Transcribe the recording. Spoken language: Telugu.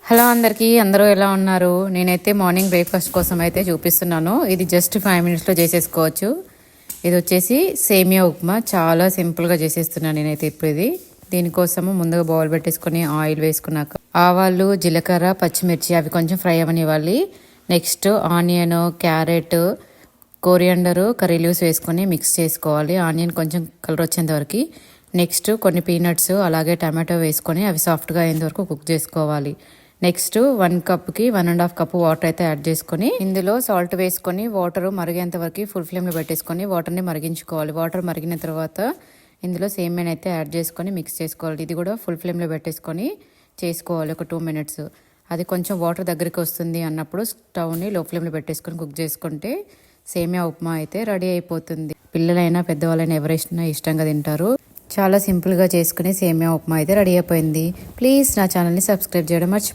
హలో అందరికీ, అందరూ ఎలా ఉన్నారు? నేనైతే మార్నింగ్ బ్రేక్ఫాస్ట్ కోసం అయితే చూపిస్తున్నాను. ఇది జస్ట్ 5 మినిట్స్లో చేసేసుకోవచ్చు. ఇది వచ్చేసి సేమియా ఉప్మా. చాలా సింపుల్గా చేసేస్తున్నాను నేనైతే ఇప్పుడు ఇది. దీనికోసము ముందుగా బౌల్ పెట్టేసుకొని ఆయిల్ వేసుకున్నాక ఆవాలు, జీలకర్ర, పచ్చిమిర్చి అవి కొంచెం ఫ్రై అవ్వనివ్వాలి. Next onion, carrot, coriander, curry leaves వేసుకొని మిక్స్ చేసుకోవాలి. ఆనియన్ కొంచెం కలర్ వచ్చేంత వరకు. నెక్స్ట్ కొన్ని పీనట్స్ అలాగే టమాటో వేసుకొని అవి సాఫ్ట్గా అయ్యేంత వరకు కుక్ చేసుకోవాలి. నెక్స్ట్ 1 కప్కి 1.5 కప్ వాటర్ అయితే యాడ్ చేసుకొని ఇందులో సాల్ట్ వేసుకొని వాటర్ మరిగేంత వరకు ఫుల్ ఫ్లేమ్లో పెట్టేసుకొని వాటర్ని మరిగించుకోవాలి. వాటర్ మరిగిన తర్వాత ఇందులో సేమియాని అయితే యాడ్ చేసుకొని మిక్స్ చేసుకోవాలి. ఇది కూడా ఫుల్ ఫ్లేమ్లో పెట్టేసుకొని చేసుకోవాలి ఒక 2 మినిట్స్. అది కొంచెం వాటర్ దగ్గరికి వస్తుంది అన్నప్పుడు స్టవ్ని లో ఫ్లేమ్లో పెట్టేసుకొని కుక్ చేసుకుంటే సేమియా ఉప్మా అయితే రెడీ అయిపోతుంది. పిల్లలైనా పెద్దవాళ్ళైనా ఎవరైనా ఇష్టంగా తింటారు. చాలా సింపుల్గా చేసుకుని సేమియా ఉప్మా అయితే రెడీ అయిపోయింది. ప్లీజ్ నా ఛానల్ని సబ్స్క్రైబ్ చేయడం మర్చిపోండి.